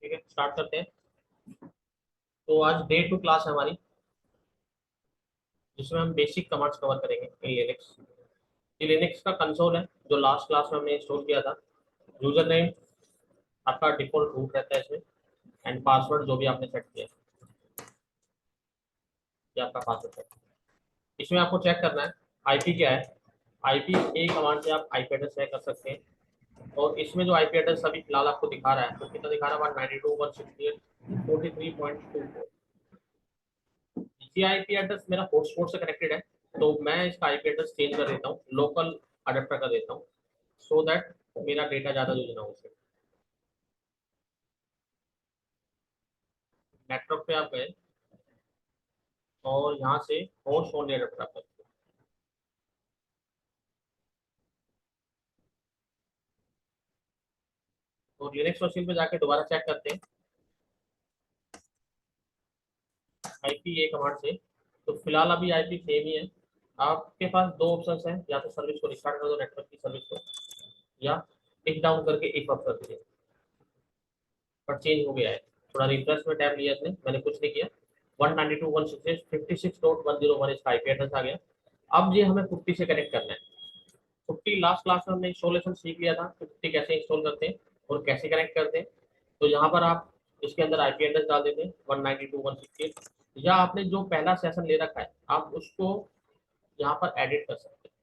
ठीक है, स्टार्ट करते हैं। तो आज डे 2 क्लास है हमारी, जिसमें हम बेसिक कमांड्स कवर करेंगे इन लिनक्स। ये लिनक्स का कंसोल है जो लास्ट क्लास में हमने इंस्टॉल किया था। यूजर नेम आपका डिफॉल्ट रूट रहता है इसमें, एंड पासवर्ड जो भी आपने सेट किया है, ये आपका पासवर्ड है। इसमें आपको चेक करना है आईपी क्या है। आईपी ए कमांड से आप आईपी एड्रेस चेक कर सकते हैं। और इसमें जो आईपी एड्रेस अभी फिलहाल आपको दिखा रहा है, तो कितना दिखा रहा है, 192.168.43.24। ये आईपी एड्रेस मेरा हॉटस्पॉट से कनेक्टेड है, तो मैं इसका आईपी एड्रेस चेंज कर देता हूँ, लोकल अडेप्टर कर देता हूँ, सो दैट मेरा डेटा ज़्यादा यूज ना हो सके। नेटवर्क पे आप गए और यहाँ से होस्ट ओनली अडेप्टर आप करते हैं। तो लिनक्स मशीन पे जाके दोबारा चेक करते हैं आईपी ए कमांड से। तो फिलहाल अभी आईपी सेम ही है। आपके पास दो ऑप्शंस हैं, या तो सर्विस को रिस्टार्ट कर दो, नेटवर्क की सर्विस को, या टिक डाउन करके एक अप कर दीजिए। पर चेंज हो गया है, थोड़ा रिफ्रेश में टैब लिया इसने, मैंने कुछ नहीं किया। 192.168.56.101 इसका आईपी एड्रेस आ गया। अब ये हमें 50 से कनेक्ट करना है। 50 लास्ट क्लास में हमने इंस्टॉलेशन सीख लिया था, 50 कैसे इंस्टॉल करते हैं और कैसे कनेक्ट करते हैं। तो यहाँ पर आप इसके अंदर आईपी एड्रेस डाल देते हैं 192.168, या आपने जो पहला सेशन ले रखा है आप उसको यहाँ पर एडिट कर सकते हैं,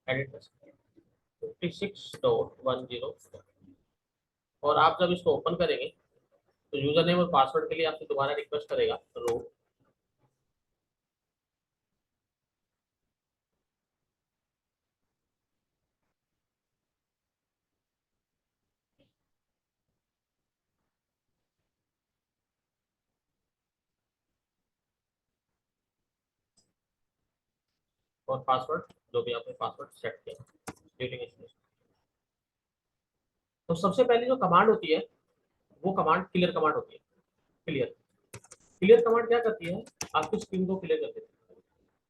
एडिट कर सकते हैं 56.10। और आप जब इसको ओपन करेंगे तो यूजर नेम और पासवर्ड के लिए आपसे दोबारा रिक्वेस्ट करेगा रो। और पासवर्ड जो भी आपने पासवर्ड सेट किया ड्यूरिंग इंस्टॉलेशन। तो सबसे पहले जो कमांड होती है वो कमांड क्लियर कमांड होती है। क्लियर क्लियर कमांड क्या करती है, आपकी स्क्रीन को क्लियर कर देती है।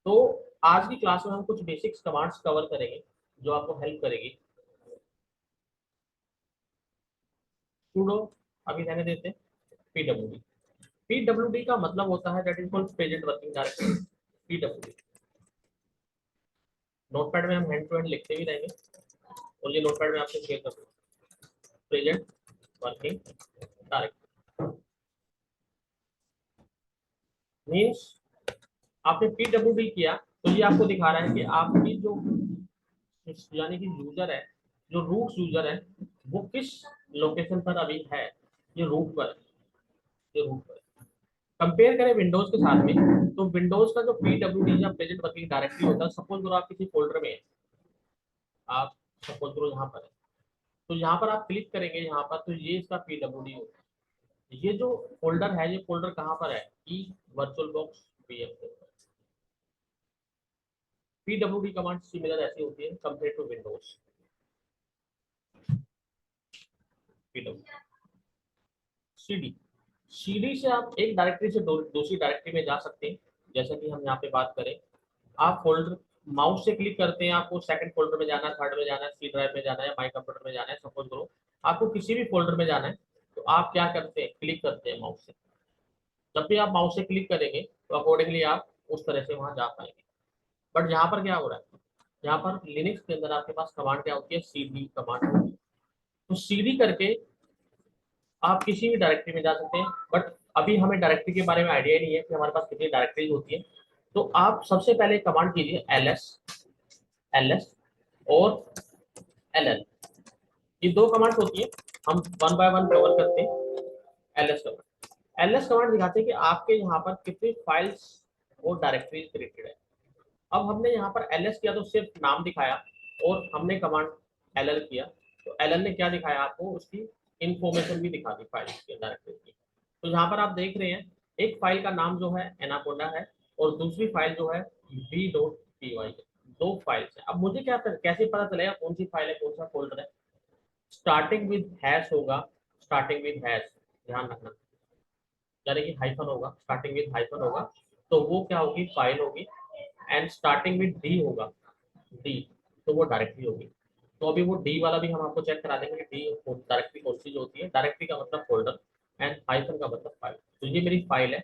तो आज की क्लास में हम कुछ बेसिक्स कमांड्स कवर करेंगे जो आपको हेल्प करेगी। सुडो अभी रहने देते हैं। पीडब्ल्यूडी, पीडब्ल्यूडी का मतलब होता है that is called present working directory. PWD notepad में हम हैंड टू हैंड लिखते भी रहेंगे, और ये नोटपैड में आपसे शेयर कर दूँ। प्रेजेंट वर्किंग डायरेक्टरी मीन्स आपने पीडब्ल्यूडी किया तो ये आपको दिखा रहा है कि आपकी जो यानी कि यूजर है, जो रूट यूजर है, वो किस लोकेशन पर अभी है। ये रूट पर है, ये रूट पर है। कंपेयर करें विंडोज के साथ में, तो विंडोज का जो पीडब्ल्यूडी या प्रेजेंट वर्किंग डायरेक्टरी होता है, सपोज करो आप किसी फोल्डर में है, आप सपोज करो यहाँ पर है, तो यहाँ पर आप क्लिक करेंगे यहाँ पर, तो ये इसका पीडब्ल्यूडी होता है। ये जो फोल्डर है, ये फोल्डर कहाँ पर है, ई वर्चुअल बॉक्स वीएम के ऊपर। पीडब्ल्यूडी कमांड सिमिलर ऐसी होती है compare to Windows. PW CD, CD से आप एक डायरेक्टरी से दूसरी डायरेक्टरी में जा सकते हैं। जैसे कि हम यहाँ पे बात करें, आप फोल्डर माउस से क्लिक करते हैं, आपको सेकंड फोल्डर में जाना है, थर्ड में जाना है, सी ड्राइव में जाना है, माई कंप्यूटर में जाना है, सपोज करो आपको किसी भी फोल्डर में जाना है, तो आप क्या करते हैं, क्लिक करते हैं माउस से। जब भी आप माउस से क्लिक करेंगे तो अकॉर्डिंगली आप उस तरह से वहां जा पाएंगे। बट यहाँ पर क्या हो रहा है, यहाँ पर लिनक्स के अंदर आपके पास कमांड क्या होती है, सीडी कमांड होती है। तो सीडी करके आप किसी भी डायरेक्टरी में जा सकते हैं। बट अभी हमें डायरेक्टरी के बारे में आइडिया नहीं है कि हमारे पास कितनी डायरेक्टरीज होती है। तो आप सबसे पहले कमांड कीजिए एलएस, एलएस और एलएल, ये दो कमांड्स होती है। हम वन बाय वन कवर करते हैं। एलएस कमांड, एलएस कमांड दिखाते हैं कि आपके यहाँ पर कितनी फाइल्स और डायरेक्टरीज क्रिएटेड है। अब हमने यहाँ पर एलएस किया तो सिर्फ नाम दिखाया, और हमने कमांड एलएल किया तो एलएल ने क्या दिखाया आपको, उसकी इंफॉर्मेशन भी दिखा दी फाइल की, डायरेक्टरी की। तो यहाँ पर आप देख रहे हैं एक फाइल का नाम जो है एनाकोंडा है, और दूसरी फाइल जो है v.py है। दो फाइल्स है। अब मुझे क्या कैसे पता चलेगा कौन सी फाइल है, कौन सा फोल्डर है। स्टार्टिंग विद हैश होगा, स्टार्टिंग विद हैश, ध्यान रखना, यानी कि हाइफन होगा, स्टार्टिंग विद हाइफन होगा, तो वो क्या होगी, फाइल होगी। एंड स्टार्टिंग विद डी होगा, डी, तो वो डायरेक्टरी होगी। तो अभी वो डी वाला भी हम आपको चेक करा देंगे कि डी डायरेक्टरी कौन सी जो होती है। डायरेक्टरी का मतलब फोल्डर एंड हाइफन का मतलब फाइल। तो ये मेरी फाइल है,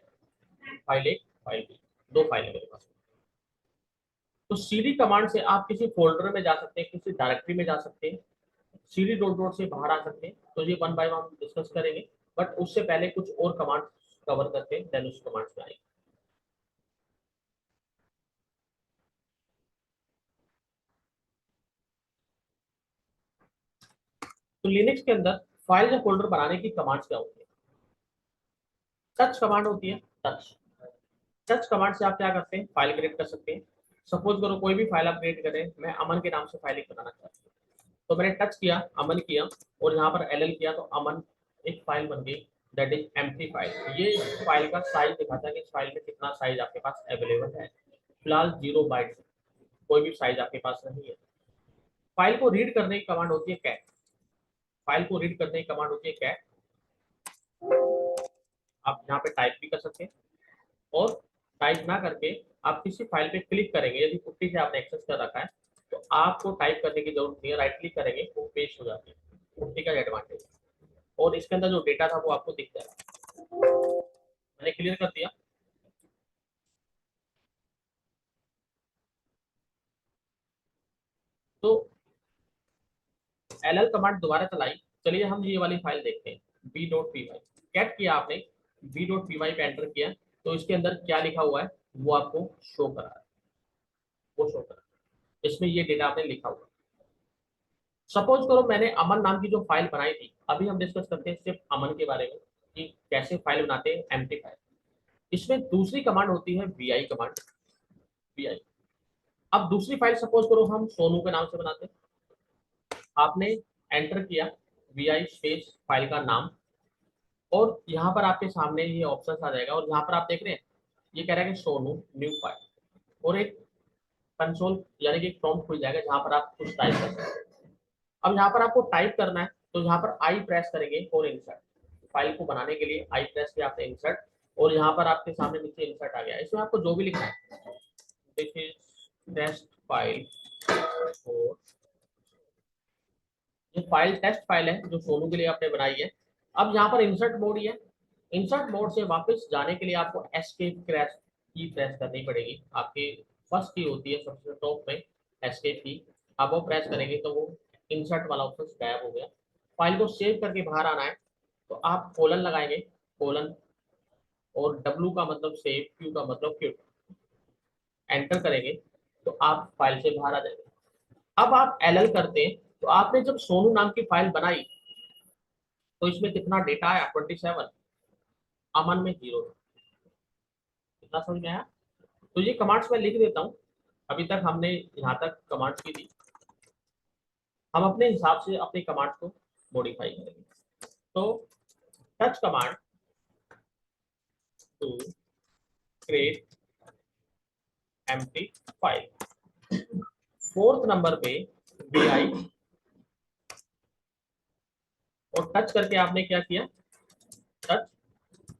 फाइल एक, फाइल बी, दो फाइल है मेरे पास। तो सीडी कमांड से आप किसी फोल्डर में जा सकते हैं, किसी डायरेक्टरी में जा सकते हैं, सीडी डॉट डॉट से बाहर आ सकते हैं। तो ये वन बाय वन डिस्कस करेंगे, बट उससे पहले कुछ और कमांड कवर करते हैं, देन उस कमांड्स में आएंगे। तो लिनक्स के अंदर फाइल या फोल्डर बनाने की कमांड्स क्या होती है? टच कमांड होती है, टच। टच कमांड से आप क्या करते हैं, फाइल क्रिएट कर सकते हैं। सपोज करो कोई भी फाइल आप क्रिएट करें, मैं अमन के नाम से फाइल एक बनाना चाहता हूँ, तो मैंने टच किया, अमन किया, और यहाँ पर एल किया, तो अमन एक फाइल बन गई, दैट इज एम्प्टी फाइल। ये फाइल का साइज दिखाता है कि इस फाइल में कितना साइज आपके पास अवेलेबल है। फिलहाल 0 बाइट, कोई भी साइज आपके पास नहीं है। फाइल को रीड करने की कमांड होती है कैट। फाइल को रीड करने की कमांड होती है कैट। आप यहाँ पे टाइप भी कर सकते हैं, और टाइप ना करके आप किसी फाइल पे क्लिक करेंगे, यदि पुट्टी से आपने एक्सेस कर रखा है तो आपको टाइप करने की जरूरत नहीं है, राइट क्लिक करेंगे वो पेज हो जाती है। पुट्टी का एडवांटेज, और इसके अंदर जो डेटा था वो आपको दिख जाएगा। मैंने क्लियर कर दिया। तो एल कमांड दोबारा चलाई। चलिए हम ये वाली फाइल देखते हैं, B dot P Y. Cat किया आपने, बी डॉट पी वाई पे एंटर किया, तो इसके अंदर क्या लिखा हुआ है वो आपको शो करा है, वो शो करा है। इसमें ये डेटा आपने लिखा हुआ है। सपोज करो मैंने अमन नाम की जो फाइल बनाई थी, अभी हम डिस्कस करते हैं सिर्फ अमन के बारे में कि कैसे फाइल बनाते हैं, एम्प्टी फाइल। इसमें दूसरी कमांड होती है वी आई कमांड, वी आई। अब दूसरी फाइल सपोज करो हम सोनू के नाम से बनाते हैं। आपने एंटर किया, वी आई स्पेस फाइल का नाम, और यहाँ पर आपके सामने ये ऑप्शन आ जाएगा, और यहाँ पर आप देख रहे हैं ये कह रहा है कि सोनू न्यू फाइल, और एक कंसोल यानी कि एक प्रॉम्प्ट खुल जाएगा जहाँ पर आप कुछ टाइप कर सकते हैं। अब यहाँ पर आपको टाइप करना है, तो यहाँ पर आई प्रेस करेंगे और इंसर्ट। फाइल को बनाने के लिए आई प्रेस किया आपने, इंसर्ट, और यहाँ पर आपके सामने नीचे इंसर्ट आ गया। इसमें आपको जो भी लिखना है, दिस इज टेस्ट फाइल, और ये फाइल टेस्ट फाइल है जो सोनू के लिए आपने बनाई है। अब यहाँ पर इंसर्ट मोड ही है। इंसर्ट मोड से वापस जाने के लिए आपको एस्केप क्रैश की प्रेस करनी पड़ेगी। आपकी फर्स्ट की होती है सबसे टॉप में, एस्केप की। आप वो प्रेस करेंगे तो वो इंसर्ट वाला ऑप्शन गायब हो गया। फाइल को सेव करके बाहर आना है, तो आप कोलन लगाएंगे, कोलन, और डब्ल्यू का मतलब सेव, क्यू का मतलब क्यू, एंटर करेंगे तो आप फाइल से बाहर आ जाएंगे। अब आप एल एल करते हैं, तो आपने जब सोनू नाम की फाइल बनाई तो इसमें कितना डेटा आया, 27। अमन में 0। कितना समझ में आया? तो ये कमांड्स मैं लिख देता हूँ। अभी तक हमने यहाँ तक कमांड्स की थी, हम अपने हिसाब से अपने कमांड को मॉडिफाई करेंगे। तो touch command to create empty file. Fourth number पे वी आई, और टच करके आपने क्या किया, टच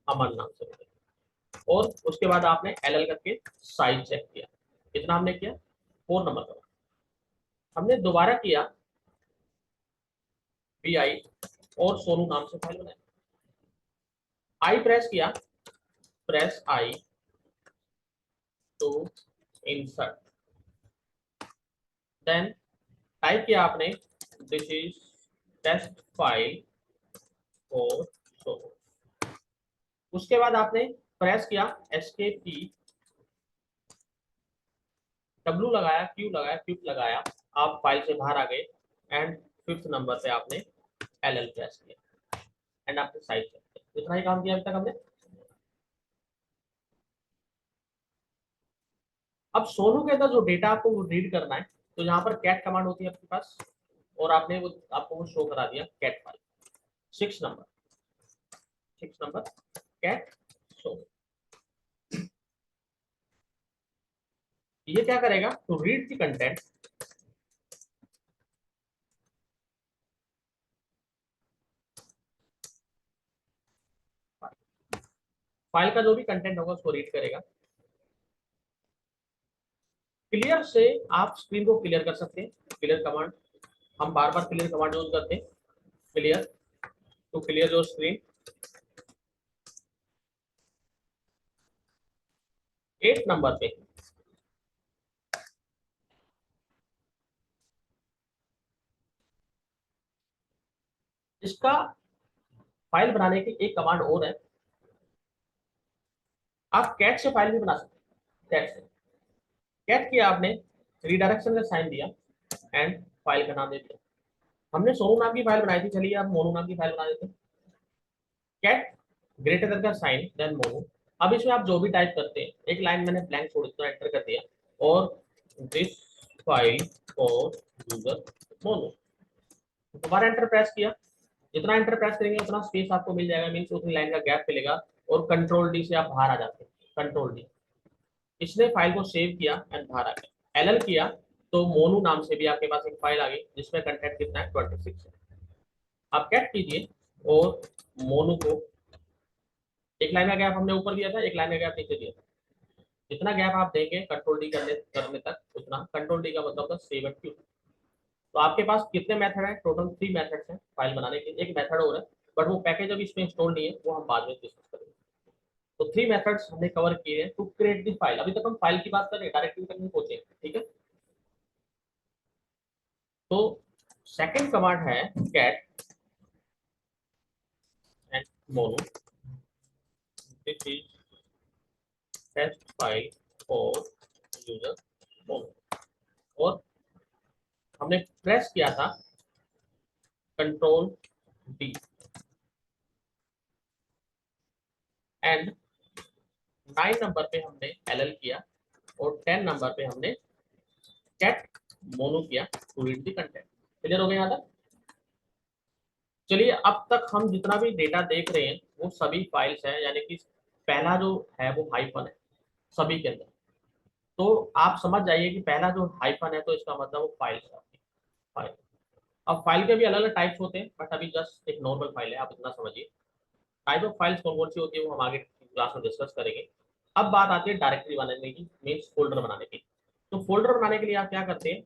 अमन नाम से, और उसके बाद आपने एल एल करके साइज चेक किया। कितना हमने किया, 4 नंबर का। हमने दोबारा किया वी आई, और सोनू नाम से फाइल बनाई। आई प्रेस किया, press I to insert, then type किया आपने, दिस इज टेस्ट फाइल और शो। उसके बाद आपने प्रेस किया एस्केप की, डब्ल्यू लगाया, क्यू लगाया, क्यूब लगाया, आप फाइल से बाहर आ गए, एंड फिफ्थ नंबर पे आपने एल एल प्रेस किया, एंड आपने साइज चेक किया। इतना ही काम किया अभी तक हमने। अब सोनू के अंदर जो डेटा आपको वो रीड करना है, तो यहाँ पर कैट कमांड होती है आपके पास, और आपने वो आपको वो शो करा दिया cat file. 6 number, 6 number cat show. ये क्या करेगा, तो रीड द कंटेंट, फाइल का जो भी कंटेंट होगा उसको रीड करेगा। क्लियर से आप स्क्रीन को क्लियर कर सकते हैं, क्लियर कमांड। हम बार बार क्लियर कमांड यूज करते हैं, clear to clear your screen. 8 number पे इसका फाइल बनाने की एक कमांड और है, आप कैट से फाइल भी बना सकते हैं। कैट से, कैट किया आपने, रिडायरेक्शन का साइन दिया एंड फाइल का नाम दे दिया। हमने सोनू नाम की फाइल बनाई थी, चलिए आप मोनू नाम की फाइल बना देते हैं। कैट ग्रेटर देन का साइन देन मोनू। अब इसमें आप जो भी टाइप करते हैं, एक लाइन मैंने ब्लैंक छोड़ दिया, एंटर कर दिया, और this file for user Monu, दोबारा एंटर प्रेस किया। जितना एंटर प्रेस करेंगे उतना स्पेस आपको मिल जाएगा, मीन्स उतनी लाइन का गैप मिलेगा, और कंट्रोल डी से आप बाहर आ जाते हैं। कंट्रोल डी, इसने फाइल को सेव किया एंड बाहर आ गया। एल किया तो मोनू नाम से भी आपके पास एक फाइल आ गई जिसमें कंटेंट कितना है, 26 है। आप कैट कीजिए और मोनू को, एक लाइन का गैप हमने ऊपर दिया था, एक लाइन का गैप नीचे दिया था। जितना गैप आप देंगे कंट्रोल डी करने तक, उतना कंट्रोल डी का मतलब था सेव एंड क्यू। तो आपके पास कितने मेथड है, टोटल 3 मेथड्स हैं फाइल बनाने के। एक मेथड और है बट वो पैकेज अभी इसमें इंस्टॉल नहीं है, वो हम बाद में डिस्कस करेंगे। तो 3 मेथड्स हमने कवर किए हैं टू क्रिएट दी फाइल। अभी तक हम फाइल की बात कर रहे हैं, डायरेक्टरी तक नहीं पहुंचे, ठीक है। तो सेकंड कमांड है cat and mono, this is test file for user mono, और हमने प्रेस किया था कंट्रोल डी एंड 9 नंबर पे हमने एल किया, और 10 नंबर पे हमने कैट मोनो किया to read the content. Clear हो गया यहाँ तक? चलिए, अब तक हम जितना भी डेटा देख रहे हैं वो सभी फाइल्स हैं, यानी कि पहला जो है वो हाइफन है सभी के अंदर। तो आप समझ जाइए कि पहला जो हाइफन है तो इसका मतलब वो फाइल्स है आपकी फाइल। अब फाइल के भी अलग अलग टाइप्स होते हैं, बट अभी जस्ट एक नॉर्मल फाइल है, आप इतना समझिए। टाइप ऑफ फाइल्स कौन कौन सी होती है वो हम आगे क्लास में डिस्कस करेंगे। अब बात आती है डायरेक्टरी बनाने की, मीन्स फोल्डर बनाने की। तो फोल्डर बनाने के लिए आप क्या करते हैं,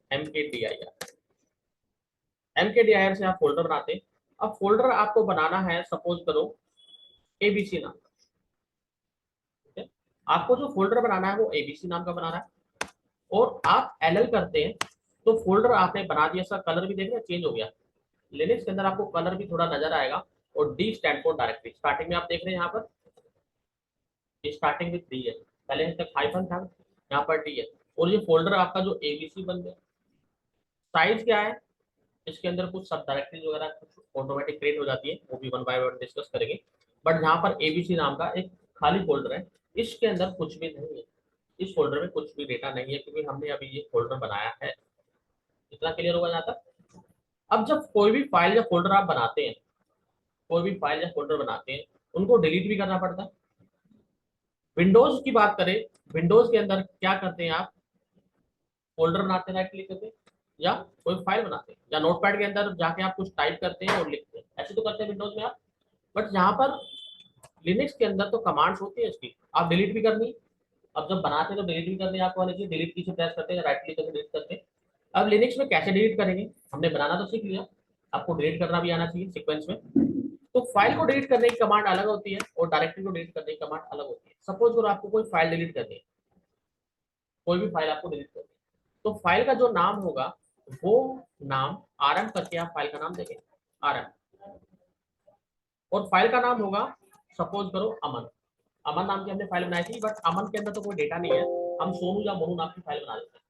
एमकेडीआईआर से आप फोल्डर बनाते हैं। अब फोल्डर आपको बनाना है, सपोज करो एबीसी नाम का, ठीक है। आपको जो फोल्डर बनाना है वो एबीसी नाम का बनाना है, और आप एलएल करते हैं तो फोल्डर आपने बना दिया। इसका कलर भी देख रहे हैं चेंज हो गया। लिनक्स के अंदर आपको कलर भी थोड़ा नजर आएगा। और D stand for directory, starting में आप देख रहे हैं यहाँ पर स्टार्टिंग विद डी है, पहले तक हाइफन था, यहाँ पर डी है। और ये फोल्डर आपका जो एबीसी बन गया। साइज क्या है, इसके अंदर कुछ सब डायरेक्टरीज वगैरह कुछ ऑटोमेटिक क्रिएट हो जाती है, वो भी वन बाय वन डिस्कस करेंगे। बट यहाँ पर एबीसी नाम का एक खाली फोल्डर है, इसके अंदर कुछ भी नहीं है। इस फोल्डर में कुछ भी डेटा नहीं है, क्योंकि हमने अभी ये फोल्डर बनाया है। इतना क्लियर होगा यहाँ तक? अब जब कोई भी फाइल या फोल्डर आप बनाते हैं, कोई भी फाइल या फोल्डर बनाते हैं, उनको डिलीट भी करना पड़ता है। विंडोज की बात करें, विंडोज के अंदर क्या करते हैं आप, फोल्डर बनाते हैं, राइट क्लिक करते हैं, या कोई फाइल बनाते हैं, या नोटपैड के अंदर जाके आप कुछ टाइप करते हैं और लिखते हैं, ऐसे तो करते हैं विंडोज में आप। बट यहाँ पर लिनक्स के अंदर तो कमांड्स होती है इसकी, आप डिलीट भी करनी। अब जब बनाते हैं तो डिलीट भी करनी आपको आनी चाहिए, डिलीट की से प्रेस करते हैं, राइट क्लिक करके डिलीट करते हैं। अब लिनक्स में कैसे डिलीट करेंगे, हमने बनाना तो सीख लिया, आपको डिलीट करना भी आना चाहिए सीक्वेंस में। तो फाइल को डिलीट करने की कमांड अलग होती है और डायरेक्टरी को डिलीट करने की कमांड अलग होती है। सपोज करो आपको कोई फाइल डिलीट करनी है, कोई भी फाइल आपको डिलीट करनी है, तो फाइल का जो नाम होगा वो नाम आरएम करके आप फाइल का नाम देंगे, आरएम। और फाइल का नाम होगा, सपोज करो अमन। अमन नाम की हमने फाइल बनाई थी, बट अमन के अंदर तो कोई डेटा नहीं है, हम सोनू या मोनू नाम की फाइल बना देते हैं।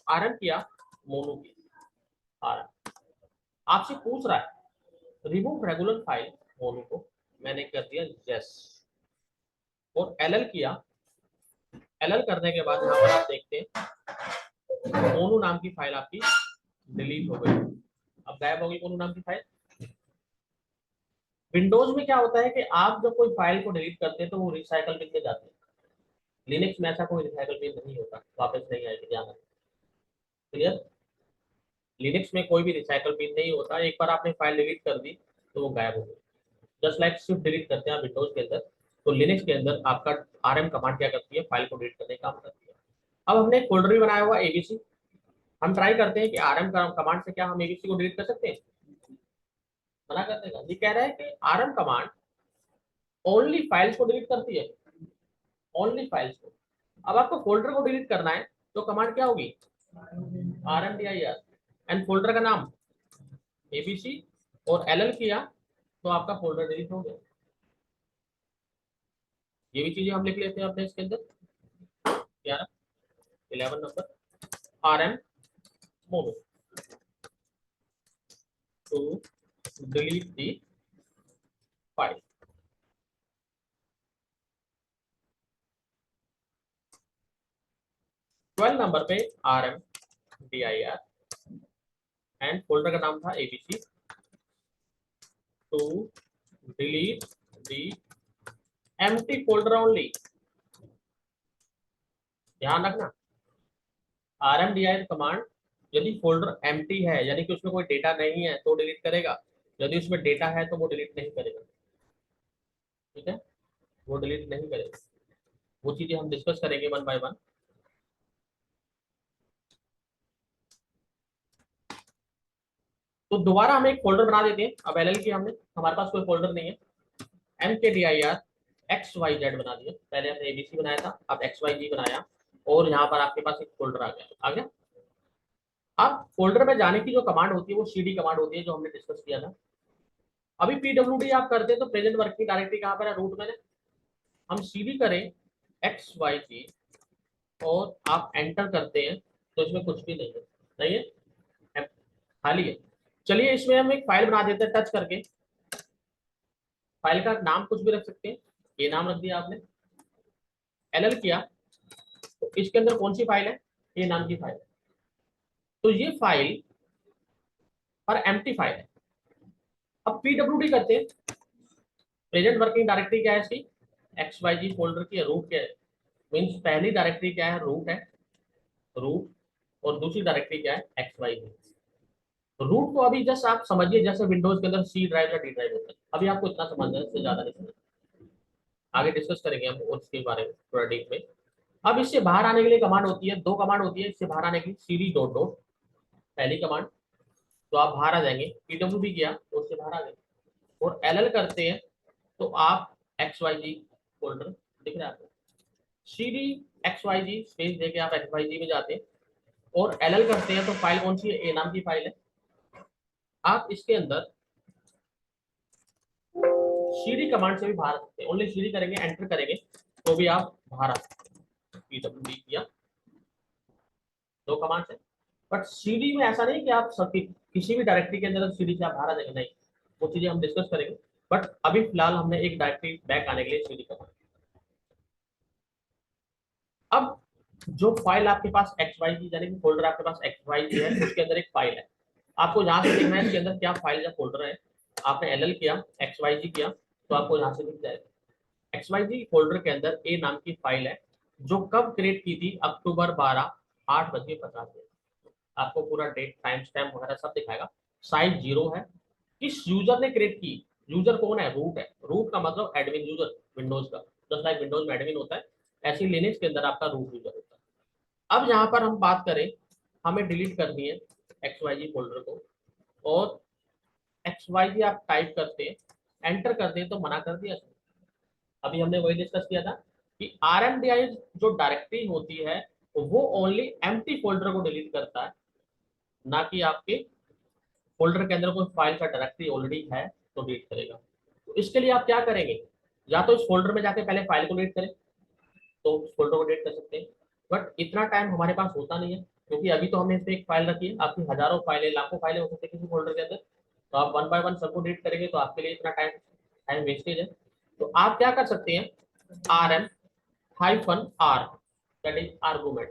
आरएम किया, मोनू की आरएम। आपसे पूछ रहा है रिमूव रेगुलर फाइल मोनू को, मैंने कर दिया यस, और एलएल किया। एलएल करने के बाद यहाँ पर आप देखते हैं मोनू नाम की फाइल आपकी डिलीट हो गई। अब गायब हो गई मोनू नाम की फाइल। विंडोज में क्या होता है कि आप जब कोई फाइल को डिलीट करते हैं तो वो रिसाइकल बिन में जाते हैं। लिनक्स में ऐसा कोई रिसाइकल बिन नहीं होता, वापस नहीं आएगी, ध्यान रखें। क्लियर? लिनक्स में कोई भी रिसाइकल बिन नहीं होता, एक बार आपने फाइल डिलीट कर दी तो वो गायब हो गई। जस्ट लाइक स्विफ्ट डिलीट करते हैं आप विंडोज के अंदर, तो लिनक्स के अंदर आपका आरएम कमांड क्या करती है, फाइल को डिलीट करने का काम करती है। अब हमने एक फोल्डर भी बनाया हुआ एबीसी, हम ट्राई करते हैं कि आरएम कमांड से क्या हम एबीसी को डिलीट कर सकते हैं, मना कर देगा। ये कह रहा है कि आरएम कमांड ओनली फाइल्स को डिलीट करती है, ओनली फाइल्स को। अब आपको फोल्डर को डिलीट करना है तो कमांड क्या होगी, rmdir, एंड फोल्डर का नाम एबीसी, और एलएल किया तो आपका फोल्डर डिलीट हो गया। ये भी चीजें हम लिख लेते हैं अपने इसके अंदर। 11 11 number, rm mono to delete the file। 12 number पे rmdir एंड फोल्डर का नाम था ABC to delete the empty folder only. ध्यान रखना, rmdir कमांड यदि फोल्डर एम्प्टी है यानी कि उसमें कोई डेटा नहीं है तो डिलीट करेगा, यदि उसमें डेटा है तो वो डिलीट नहीं करेगा। ठीक है, वो डिलीट नहीं करेगा। वो चीजें हम डिस्कस करेंगे वन बाय वन। तो दोबारा हम एक फोल्डर बना देते हैं। अब एलएल की हमने, हमारे पास कोई फोल्डर नहीं है, mkdir xyz बना दिया। पहले हमने एबीसी बनाया था, अब xyz बनाया, और यहाँ पर आपके पास एक फोल्डर आ गया। अब फोल्डर में जाने की जो कमांड होती है वो cd कमांड होती है, जो हमने डिस्कस किया था। अभी pwd आप करते हैं तो प्रेजेंट वर्किंग डायरेक्टरी कहाँ पर है, रूट में। हम cd करें xyz और आप एंटर करते हैं तो इसमें कुछ भी नहीं है, नहीं है, खाली है। चलिए इसमें हम एक फाइल बना देते हैं टच करके। फाइल का नाम कुछ भी रख सकते हैं, ये नाम रख दिया आपने, एलएल किया तो इसके अंदर कौन सी फाइल है, ये नाम की फाइल। तो ये फाइल और एम्प्टी फाइल है। अब pwd करते हैं, प्रेजेंट वर्किंग डायरेक्टरी क्या है इसकी, xyz फोल्डर की रूट क्या है, मीन्स पहली डायरेक्टरी क्या है, रूट है, रूट, और दूसरी डायरेक्टरी क्या है, xyz। रूट को अभी जस्ट आप समझिए जैसे विंडोज के अंदर सी ड्राइव या डी ड्राइव होता है, अभी आपको इतना समझना है, इससे ज्यादा नहीं समझना। आगे डिस्कस करेंगे हम और इसके बारे में थोड़ा डीप में। अब इससे बाहर आने के लिए कमांड होती है, दो कमांड होती है इससे बाहर आने की, cd डॉट डॉट, पहली कमांड, तो आप बाहर आ जाएंगे, pwd किया तो उससे बाहर आ गए, और एलएल करते हैं तो आप xyz फोल्डर दिख रहा है आपको, cd xyz स्पेस देके आप xyz में जाते हैं और एलएल करते हैं तो फाइल कौन सी है, ए नाम की फाइल है। आप इसके अंदर cd कमांड से भी बाहर आ सकते हैं, ओनली cd करेंगे, एंटर करेंगे तो भी आप बाहर आ सकते हैं। pwd किया, दो कमांड है, बट cd में ऐसा नहीं कि आप किसी भी डायरेक्टरी के अंदर cd से आप बाहर आ जाएंगे, नहीं, वो चीजें हम डिस्कस करेंगे। बट अभी फिलहाल हमने एक डायरेक्टरी बैक आने के लिए cd कमांड। अब जो फाइल आपके पास xyz यानी कि फोल्डर आपके पास xyz है, उसके अंदर एक फाइल है, आपको यहाँ से देखना है इसके अंदर क्या फाइल या फोल्डर है। आपने एलएल किया, xyz किया तो आपको यहाँ से दिख जाएगा xyz फोल्डर के अंदर ए नाम की फाइल है, जो कब क्रिएट की थी, अक्टूबर 12 8:50। आपको पूरा डेट टाइम स्टैम्प वगैरह सब दिखाएगा। साइज 0 है, किस यूजर ने क्रिएट की, यूजर कौन है, रूट है, रूट का मतलब एडमिन यूजर विंडोज का, जस्ट लाइक विंडोज में एडमिन होता है ऐसे ही लिनक्स के अंदर आपका रूट यूजर होता है। अब यहाँ पर हम बात करें, हमें डिलीट करनी है xyz फोल्डर को, और xyz आप टाइप करते हैं, एंटर करते हैं तो मना कर दिया। अभी हमने वही डिस्कस किया था कि rmdir जो डायरेक्टरी होती है वो ओनली एम्प्टी फोल्डर को डिलीट करता है, ना कि आपके फोल्डर के अंदर कोई फाइल का डायरेक्टरी ऑलरेडी है तो डिलीट करेगा। तो इसके लिए आप क्या करेंगे, या तो इस फोल्डर में जाके पहले फाइल को डिलीट करें तो उस फोल्डर को डिलीट कर सकते हैं, बट इतना टाइम हमारे पास होता नहीं है, क्योंकि अभी तो हमने इस पर एक फाइल रखी है, आपकी हजारों फाइलें लाखों फाइलें हो सकती है किसी फोल्डर के अंदर, तो आप वन बाय वन सबको डिलीट करेंगे तो आपके लिए इतना टाइम टाइम वेस्टेज है। तो आप क्या कर सकते हैं, rm-r, that is argument,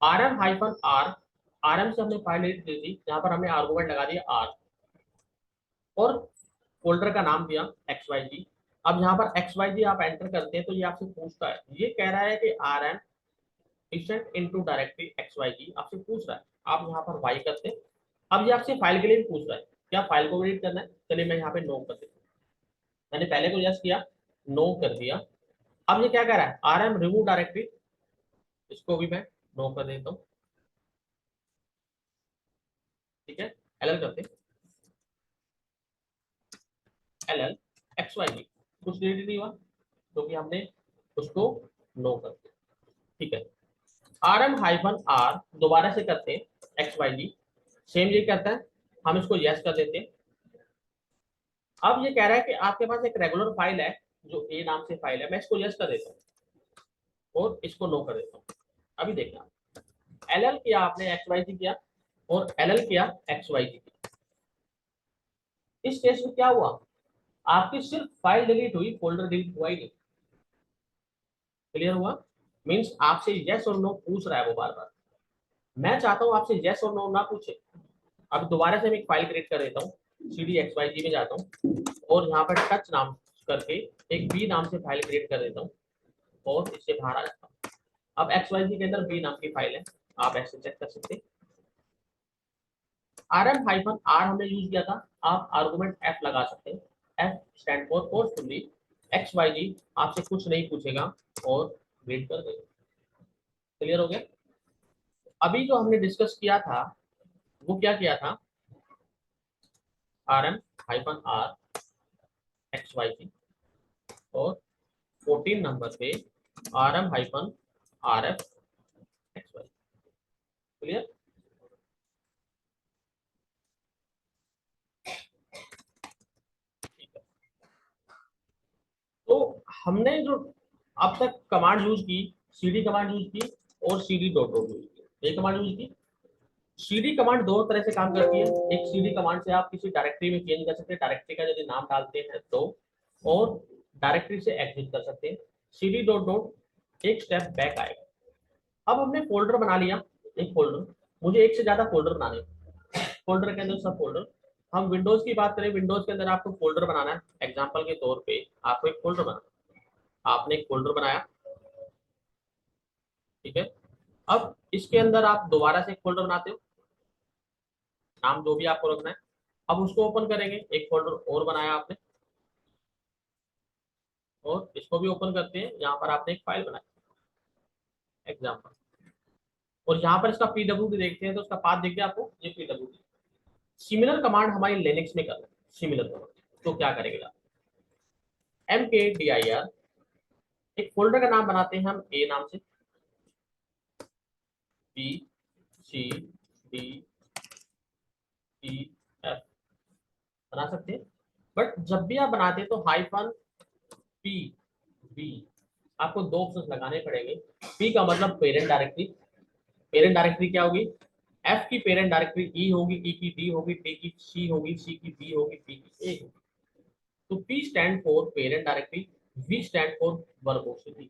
rm-r, rm से हमने फाइल डिलीट की थी, यहाँ पर हमने आर्गूमेंट लगा दिया r, और फोल्डर का नाम दिया xyz। अब यहाँ पर xyz आप एंटर करते हैं तो ये आपसे पूछता है, ये कह रहा है कि rm descent into directory xyz, आपसे पूछ रहा है, आप यहाँ पर y करते हैं। अब ये आपसे फाइल के लिए भी पूछ रहा है, क्या फाइल को डिलीट करना है, चलिए मैं यहाँ पे नो कर देता हूँ, मैंने पहले को यस किया, नो कर दिया। अब ये क्या कह रहा है, rm रिमूव डायरेक्टरी, इसको भी मैं नो कर देता हूँ। एल करते हैं, एल एक्स वाई जी, कुछ डिलीट नहीं हुआ क्योंकि हमने उसको नो कर दिया। ठीक है, आर एम हाइफन आर दोबारा से करते हैं एक्स वाई जी, सेम ये करता है, हम इसको यस कर देते हैं। अब ये कह रहा है कि आपके पास एक रेगुलर फाइल है जो ए नाम से फाइल है, मैं इसको यस कर देता हूँ और इसको नो कर देता हूँ। अभी देखना, एल एल किया आपने, एक्स वाई जी किया और एल एल किया एक्स वाई जी किया। इस केस में क्या हुआ, आपकी सिर्फ फाइल डिलीट हुई, फोल्डर डिलीट हुआ ही नहीं। क्लियर हुआ? मीन्स आपसे यस और नो पूछ रहा है वो बार बार। मैं चाहता हूँ आपसे यस और नो ना पूछे। अब दोबारा से मैं एक फाइल क्रिएट कर देता हूँ, सी डी एक्स वाई जी में जाता हूँ और यहाँ पर टच नाम करके एक बी नाम से फाइल क्रिएट कर देता हूँ और इससे बाहर आ जाता हूँ। अब एक्स वाई जी के अंदर बी नाम की फाइल है, आप ऐसे चेक कर सकते हैं। आर एम हाइफन आर हमने यूज किया था, आप आर्गुमेंट एफ लगा सकते हैं। F stand for forcefully X Y Z, आपसे कुछ नहीं पूछेगा और वेट कर देगा। क्लियर हो गया? अभी जो हमने डिस्कस किया था वो क्या किया था, R M hyphen R X Y Z और 14 नंबर पे R M hyphen R F X Y. Clear? तो हमने जो अब तक कमांड यूज की, सीडी कमांड यूज की और सीडी डॉट डॉट यूज की, ये कमांड यूज की। सीडी कमांड दो तरह से काम करती है, एक सीडी कमांड से आप किसी डायरेक्टरी में चेंज कर सकते हैं, डायरेक्टरी का यदि नाम डालते हैं तो, और डायरेक्टरी से एग्जिट कर सकते हैं। सीडी डॉट डॉट एक स्टेप बैक आएगा। अब हमने फोल्डर बना लिया, एक फोल्डर, मुझे एक से ज्यादा फोल्डर बनाने, फोल्डर के अंदर सब फोल्डर। हम विंडोज की बात करें, विंडोज के अंदर आपको फोल्डर बनाना है, एग्जाम्पल के तौर पे आपको एक फोल्डर बनाना, आपने एक फोल्डर बनाया। ठीक है, अब इसके अंदर आप दोबारा से एक फोल्डर बनाते हो, नाम जो भी आपको रखना है। अब उसको ओपन करेंगे, एक फोल्डर और बनाया आपने और इसको भी ओपन करते हैं, यहाँ पर आपने एक फाइल बनाई एग्जाम्पल, और यहाँ पर इसका पीडब्ल्यूडी देखते हैं तो उसका पाथ दिख गया आपको, ये पीडब्ल्यूडी। सिमिलर कमांड हमारी लिनक्स में करना है, सिमिलर कमांड तो क्या करेंगे, M K D I R, एक फोल्डर का नाम बनाते हैं हम ए नाम से, B C D E F बना सकते हैं। बट जब भी आप बनाते हैं तो हाइफन पी बी, आपको दो ऑप्शन लगाने पड़ेंगे। पी का मतलब पेरेंट डायरेक्टरी, पेरेंट डायरेक्टरी क्या होगी, एफ की पेरेंट डायरेक्टरी ई होगी, ई की डी होगी, डी की सी होगी, सी की बी होगी, डी की ए होगी। तो P stand for parent directory, V stand for verbosity.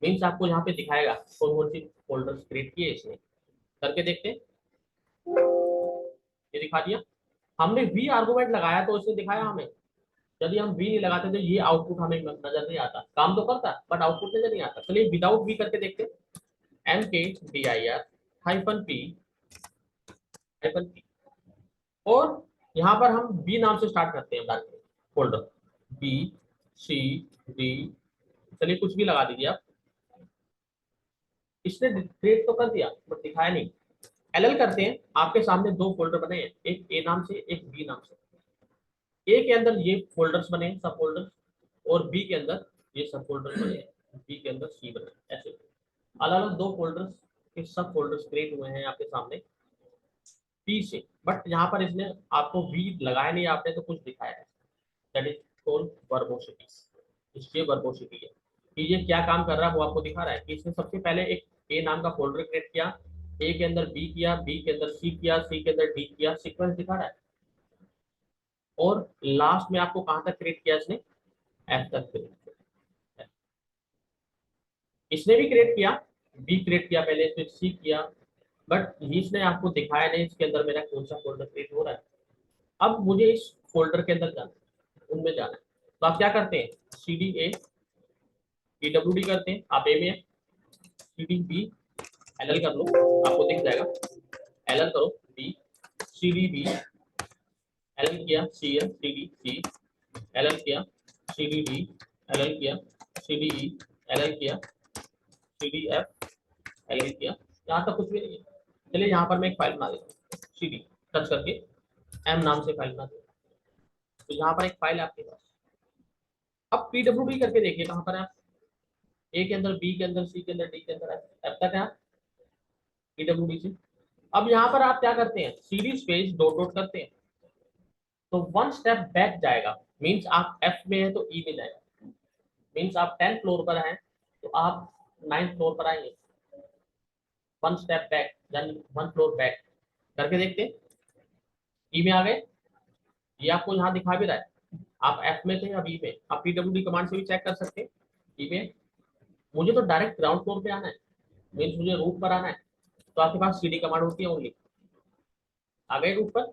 Means आपको यहाँ पे दिखाएगा कौन कौन सी फोल्डर्स क्रिएट किए इसने, करके देखते हैं। ये दिखा दिया, हमने वी आर्गुमेंट लगाया तो इसने दिखाया हमें। यदि हम वी नहीं लगाते तो ये आउटपुट हमें नजर नहीं आता, काम तो करता बट आउटपुट नजर नहीं आता। चलिए विदाउट वी करके देखते हैं, M K D I are hyphen P, hyphen P, और यहाँ पर हम बी नाम से स्टार्ट करते हैं directly folder, B C D, चलिए कुछ भी लगा दीजिए आप। इसने क्रिएट तो कर दिया बट दिखाया नहीं। एल करते हैं, आपके सामने दो फोल्डर बने हैं, एक ए नाम से एक बी नाम से। ए के अंदर ये फोल्डर्स बने हैं, सब फोल्डर्स, और बी के अंदर ये सब फोल्डर्स बने हैं, बी के अंदर सी बने हैं। ऐसे अलग अलग दो फोल्डर्स के सब फोल्डर्स क्रिएट हुए हैं आपके सामने पी से, बट यहाँ पर इसने आपको वी लगाया नहीं आपने तो कुछ दिखाया है, दैट इज कॉल्ड वर्बोसिटी। इसलिए वर्बोसिटी है कि ये क्या काम कर रहा है वो आपको दिखा रहा है कि इसने सबसे पहले एक ए नाम का फोल्डर क्रिएट किया, ए के अंदर बी किया, बी के अंदर सी किया, सी के अंदर डी किया, सीक्वेंस दिखा रहा है। और लास्ट में आपको कहां तक क्रिएट किया इसने, एफ तक क्रिएट किया। इसने भी क्रिएट किया, बी क्रिएट किया पहले, फिर सी किया, बट इसने आपको दिखाया नहीं इसके अंदर मेरा कौन सा फोल्डर क्रिएट हो रहा है। अब मुझे इस फोल्डर के अंदर जाना है, उनमें जाना है, तो आप क्या करते हैं, सी डी ए पीडब्ल्यूडी करते हैं, आप ए में C D B L L कर लो, आपको दिख जाएगा, एल एल करो B C D B, L L किया C L C D C, L L किया C D D, L L किया C D E, L L किया C D F, L L किया, यहाँ तक कुछ भी नहीं है। चलिए यहाँ पर मैं एक फाइल बना देता हूँ, सी डी टच करके एम नाम से फाइल बनाते हैं। तो यहाँ पर एक फाइल है आपके पास। अब पीडब्ल्यूडी करके देखिए कहाँ पर है आप, ए के अंदर, बी के अंदर, सी के अंदर, डी के अंदर, एफ तक है पीडब्ल्यूडी से। अब यहाँ पर आप क्या करते हैं, सीडी स्पेस डॉट डॉट करते हैं, तो वन स्टेप बैक जाएगा। मीन्स आप एफ में है तो ई में जाएगा। मीन्स आप 10th फ्लोर पर हैं तो आप 9th फ्लोर पर आएंगे। वन स्टेप बैक यानी वन फ्लोर बैक करके देखते हैं। ई में आ गए, ये आपको यहाँ दिखा भी रहा है। आप एफ में थे अब ई में, आप पीडब्ल्यूडी कमांड से भी चेक कर सकते हैं। ई में मुझे तो डायरेक्ट ग्राउंड फ्लोर पे आना है, मीन्स मुझे रूट पर आना है, तो आपके पास सीडी कमांड होती है ओनली। आ गए रूट पर,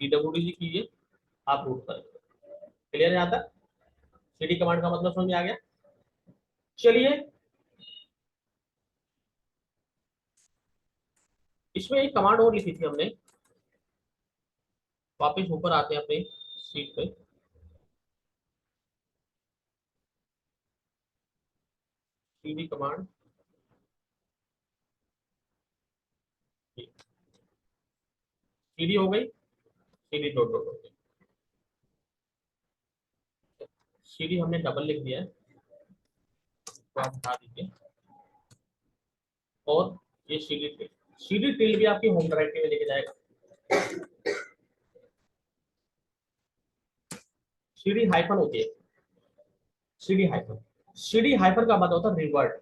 पीडब्ल्यूडी कीजिए, आप रूट पर। क्लियर है यहाँ तक? सीडी कमांड का मतलब समझ में आ गया। चलिए इसमें एक कमांड और लिखी थी हमने, वापस ऊपर आते हैं अपने सीट पे। सीडी कमांड, सीडी हो गई, सीडी डॉट डॉट हो गई। सीडी हमने डबल लिख दिया है, तो आप हटा दीजिए। और ये सीडी टिल, सीडी टिल भी आपकी होम डायरेक्टरी में लेके जाएगा। सीडी हाइफन होती है, सीडी हाइफन, सीडी हाइफन का मतलब होता है रिवर्ट।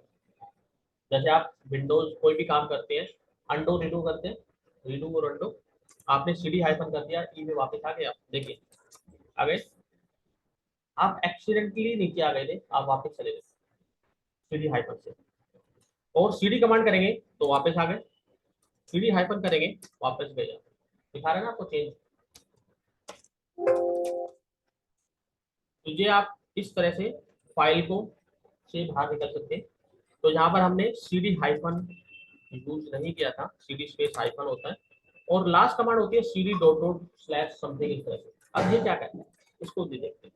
जैसे आप विंडोज कोई भी काम करते हैं, अंडो रिडू करते हैं, रिडू और अंडो, आपने सीडी हाइफन कर दिया, ई में वापस आ गया। देखिए आ गए, आप एक्सीडेंटली नीचे आ गए थे, आप वापस चले गए सीडी हाइफन से। और सीडी कमांड करेंगे तो वापस आ गए, सीडी हाइफन करेंगे वापस गए। दिखा रहे हैं ना आपको चेंज। तो ये आप इस तरह से फाइल को से बाहर निकल सकते हैं। तो यहाँ पर हमने सीडी हाइफन यूज नहीं किया था, सीडी स्पेस हाइफन होता है, और लास्ट कमांड होती है CD dot dot slash something इस तरह से। अब ये क्या करता है, इसको भी देखते हैं।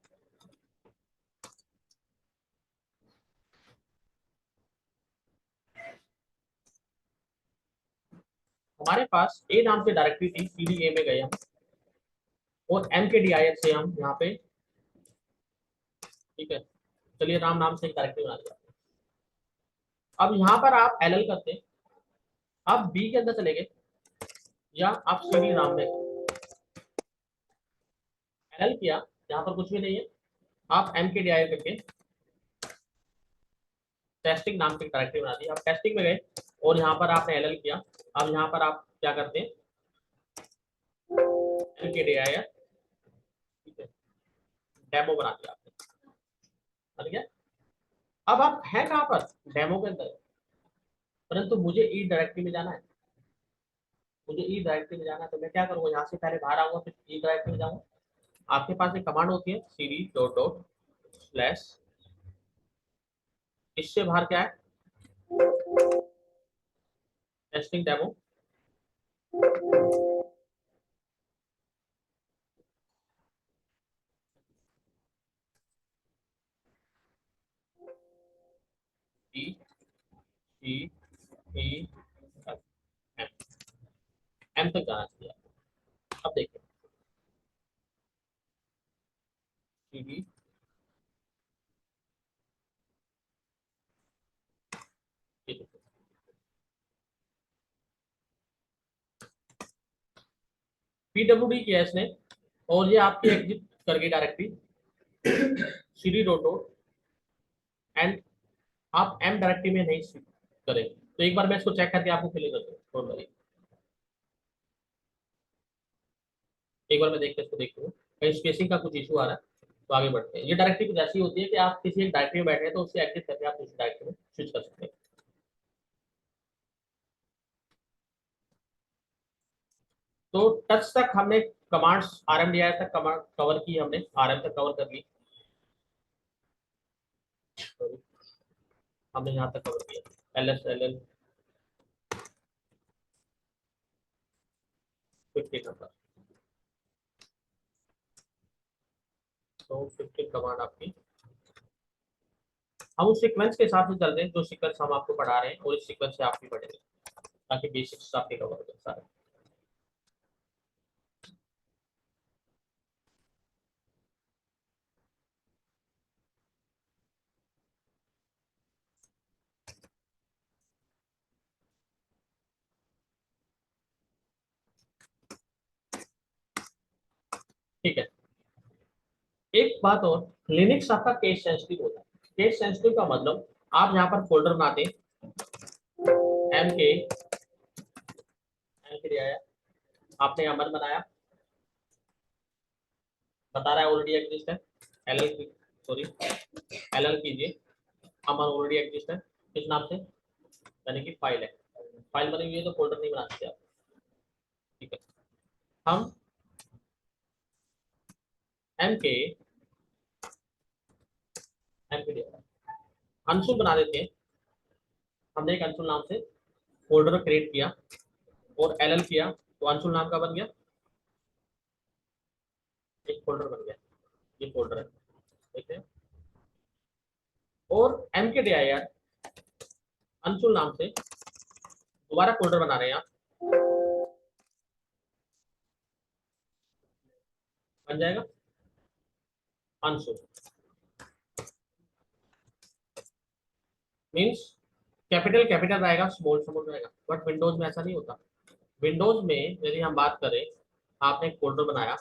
हमारे पास ए नाम से डायरेक्टरी थी, सीडी ए में गए हम, और M K D I F से हम यहाँ पे, ठीक है, चलिए राम नाम से एक डायरेक्टरी बना दिया। अब यहाँ पर आप एल एल करते हैं, आप बी के अंदर चले गए, या आप सीडी राम में एल एल किया, यहाँ पर कुछ भी नहीं है, आप एम के डी आई करके टेस्टिंग नाम की डायरेक्टरी बना दी। आप टेस्टिंग में गए और यहाँ पर आपने एल एल किया। अब यहाँ पर आप क्या करते हैं, एल के डी आई, ठीक है, डेमो बना दिया आपने, समझ गया। अब आप हैं कहाँ पर, डेमो के अंदर, परंतु मुझे ई डायरेक्टरी में जाना है, मुझे ई डायरेक्टरी में जाना है, तो मैं क्या करूँगा, यहाँ से पहले बाहर आऊंगा फिर ई डायरेक्टरी में जाऊंगा। आपके पास एक कमांड होती है सीडी डॉट डॉट स्लैश, इससे बाहर क्या है, टेस्टिंग डेमो, ई ई ई एम, एम तक जाना चाहिए। अब देखिए सीडी, पीडब्ल्यूडी किया इसने, और ये आपकी एग्जिट कर गई directory CD dot dot, and आप एम डायरेक्टरी में नहीं करें। तो एक बार मैं इसको चेक करके आपको क्लियर कर दूँ, एक बार मैं देख के इसको देखती हूँ, कहीं स्पेसिंग का कुछ इशू आ रहा है। तो आगे बढ़ते हैं। ये डायरेक्टरी कुछ ऐसी होती है कि आप किसी एक डायरेक्टरी में बैठे हैं तो उससे एग्जिट करके आप दूसरी डायरेक्टरी में स्विच कर सकते हैं। तो टच तक हमने कमांड्स आरएमडीआई तक कमांड कवर की, हमने आरएम तक कवर कर ली, हमने यहाँ तक कवर किया, L S L L 50 number. तो 50 कमांड आपकी, हम उस सीक्वेंस के हिसाब से चल रहे हैं जो सीक्वेंस हम आपको पढ़ा रहे हैं, और इस सीक्वेंस से आप भी पढ़ेंगे ताकि बेसिक्स आपके कवर हो जाए सारे। ठीक है। एक बात और, लिनक्स आपका केस सेंसिटिव होता है। केस सेंसिटिव का मतलब आप यहाँ पर फोल्डर बनाते हैं, एम के दिया है, आपने अमन बनाया, बता रहा है ऑलरेडी एग्जिस्ट है, एल एल की, सॉरी एल एल कीजिए, अमन ऑलरेडी एग्जिस्ट है, किस नाम से, यानी कि फाइल है, फाइल बनी हुई है तो फोल्डर नहीं बना सकते आप। ठीक है, हम एम के अंशुल बना देते हैं। हमने एक अंशुल नाम से फोल्डर क्रिएट किया और एल एल किया, तो अंशुल नाम का बन गया, एक फोल्डर बन गया, ये फोल्डर है, ठीक है। और M K D I are Anshul नाम से दोबारा फोल्डर बना रहे हैं आप, बन जाएगा अंशुल, मीन्स कैपिटल कैपिटल रहेगा, स्मॉल स्मॉल रहेगा, बट विंडोज में ऐसा नहीं होता। विंडोज में यदि हम बात करें, आपने एक फोल्डर बनाया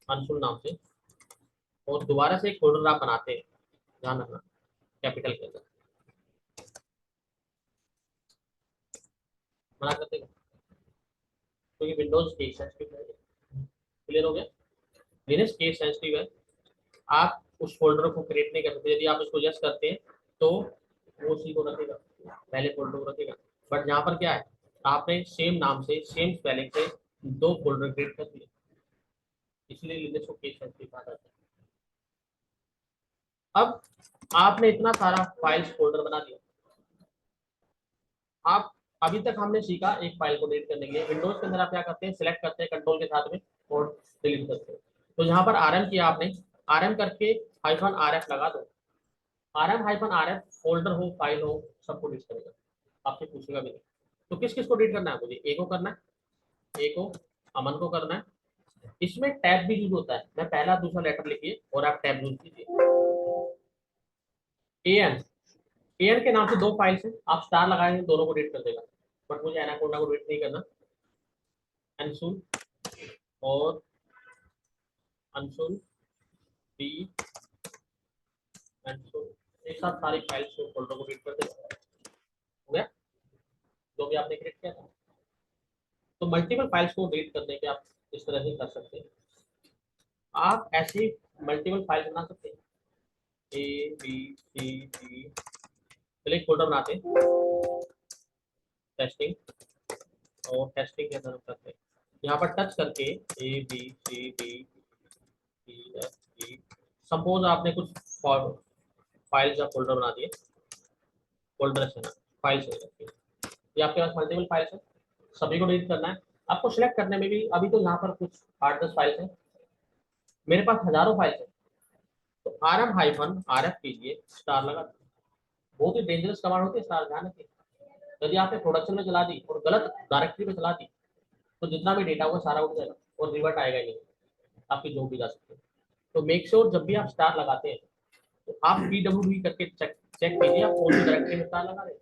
अंशुल नाम से, और दोबारा से एक फोल्डर आप बनाते हैं, ध्यान रखना, कैपिटल के अंदर बना करते हैं, क्योंकि विंडोज केस सेंसिटिव है। क्लियर हो गया, लिनक्स केस सेंसिटिव है, आप उस फोल्डर को क्रिएट नहीं कर सकते। यदि आप इसको यस करते हैं तो वो उसी को रखेगा, पहले फोल्डर को रखेगा, बट यहाँ पर क्या है, आपने सेम नाम से सेम स्पेलिंग से दो फोल्डर क्रिएट कर दिए, इसलिए लिनक्स को केस सेंसिटिव कहा जाता है। अब आपने इतना सारा फाइल्स फोल्डर बना दिया, आप अभी तक हमने सीखा एक फाइल को डिलीट करने के लिए, विंडोज के अंदर आप क्या करते हैं, सिलेक्ट करते हैं कंट्रोल के साथ में और डिलीट करते हैं। तो यहाँ पर आरएम किया आपने, आरएम करके हाइफन आरएफ लगा दो, आरएम हाइफन आरएफ फोल्डर हो फाइल हो सबको डिलीट करेगा, आपसे पूछेगा भी नहीं। तो किस किस को डिलीट करना है, मुझे ए को करना है, ए को, अमन को करना है। इसमें टैब भी यूज होता है, मैं पहला दूसरा लेटर लिखिए और आप टैब यूज कीजिए। एन, एन के नाम से दो फाइल्स हैं, आप स्टार लगाएंगे दोनों को डिलीट कर देगा, बट मुझे एनाकोंडा को डिलीट नहीं करना। अंशुल और अंशुल बी, अंशुल, एक साथ सारी फाइल्स को फोल्डर को डिलीट कर देगा, हो गया जो भी आपने क्रिएट किया था। तो मल्टीपल फाइल्स को डिलीट करने के आप इस तरह से कर सकते हैं, आप ऐसी मल्टीपल फाइल्स बना सकते हैं, ए बी सी डी, चलिए एक फोल्डर बनाते हैं टेस्टिंग, और टेस्टिंग के अंदर हम करते हैं, यहाँ पर टच करके A B C D E F G, suppose आपने कुछ फाइल्स या फोल्डर बना दिए, फोल्डर है ना, फाइल्स हो सकती है, ये आपके पास मल्टीपल फाइल्स है, सभी को डिलीट करना है। आपको सिलेक्ट करने में भी अभी तो यहाँ पर कुछ 8-10 फाइल्स हैं, मेरे पास हजारों फाइल्स हैं, तो R M hyphen R F कीजिए, स्टार लगा, बहुत ही डेंजरस कमांड होती है स्टार, ध्यान रखिए। यदि आपने प्रोडक्शन में चला दी और गलत डायरेक्टरी में चला दी, तो जितना भी डेटा होगा सारा उठ जाएगा और रिवर्ट आएगा ही नहीं, आपकी जॉब भी जा सकती है। तो मेक श्योर जब भी आप स्टार लगाते हैं तो आप पीडब्ल्यूडी करके चेक चेक कीजिए आप कौन सी डायरेक्टरी में स्टार लगा रहे हैं।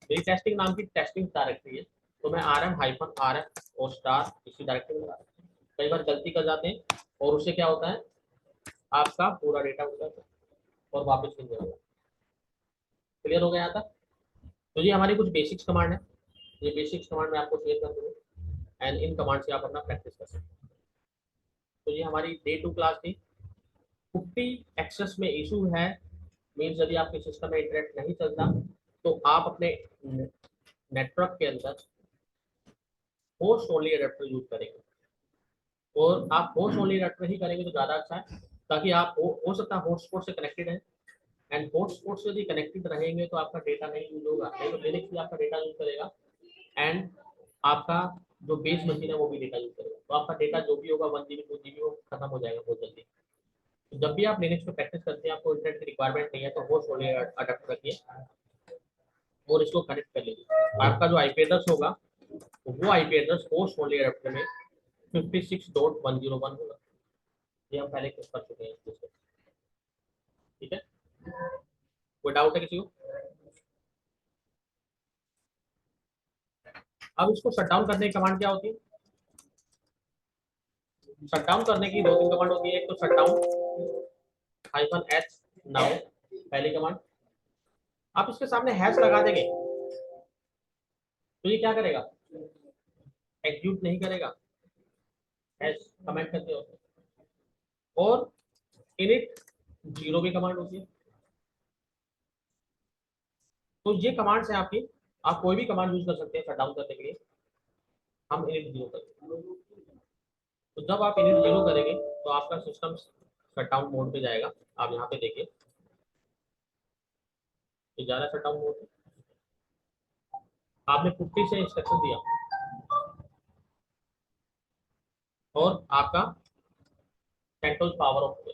मेरी टेस्टिंग नाम की टेस्टिंग डायरेक्टरी है, तो मैं R M hyphen R F और स्टार इसी डायरेक्टरी में लगा रहा हूँ। कई बार गलती कर जाते हैं और उससे क्या होता है, आपका पूरा डेटा उठ जाता है और वापस नहीं जाएगा। क्लियर हो गया यहाँ तक। तो ये हमारी कुछ बेसिक्स कमांड है, ये बेसिक्स कमांड मैं आपको शेयर कर दूंगा एंड इन कमांड से आप अपना प्रैक्टिस कर सकते हैं। तो ये हमारी डे 2 क्लास थी। 50 एक्सेस में इशू है, मीन्स यदि आपके सिस्टम में इंटरनेट नहीं चलता तो आप अपने नेटवर्क के अंदर होस्ट ओनली अडेप्टर यूज करेंगे, और आप होस्ट ओनली अडेप्टर ही करेंगे तो ज़्यादा अच्छा है, ताकि आप हो सकता है हॉटस्पॉट से कनेक्टेड है, एंड हॉटस्पॉट से यदि कनेक्टेड रहेंगे तो आपका डेटा नहीं यूज होगा, नहीं तो लिनक्स भी आपका डेटा यूज करेगा एंड आपका जो बेस मशीन है वो भी डेटा यूज करेगा, तो आपका डेटा जो भी होगा 1 GB 2 GB वो खत्म हो जाएगा बहुत जल्दी। तो जब भी आप लिनक्स पे प्रैक्टिस करते हैं, आपको इंटरनेट की रिक्वायरमेंट नहीं है तो होस्ट ओनली अडेप्टर रखिए और इसको कनेक्ट कर लीजिए। आपका जो आईपी एड्रेस होगा वो IP address host only adapter में 56.101 होगा, ये हम पहले कर चुके हैं इसको। ठीक है, कोई डाउट है किसी को? अब इसको शट डाउन करने की कमांड क्या होती है, शट डाउन करने की दो तीन कमांड होती है। एक तो शट डाउन -h नाउ, पहली कमांड। आप इसके सामने हैश लगा देंगे तो ये क्या करेगा, एग्जीक्यूट नहीं करेगा, हैश कमेंट करते हो। और इनिट जीरो भी कमांड होती है। तो ये कमांड्स हैं आपकी, आप कोई भी कमांड यूज कर सकते हैं शट डाउन करने के लिए। हम इनिट जीरो करेंगे, तो जब आप इनिट जीरो करेंगे तो आपका सिस्टम शट डाउन मोड पे जाएगा। आप यहाँ पे देखिए, ये जा रहा है शट डाउन मोड पे। आपने पुट्टी से इंस्ट्रक्शन दिया और आपका कंट्रोल पावर ऑफ हो गया।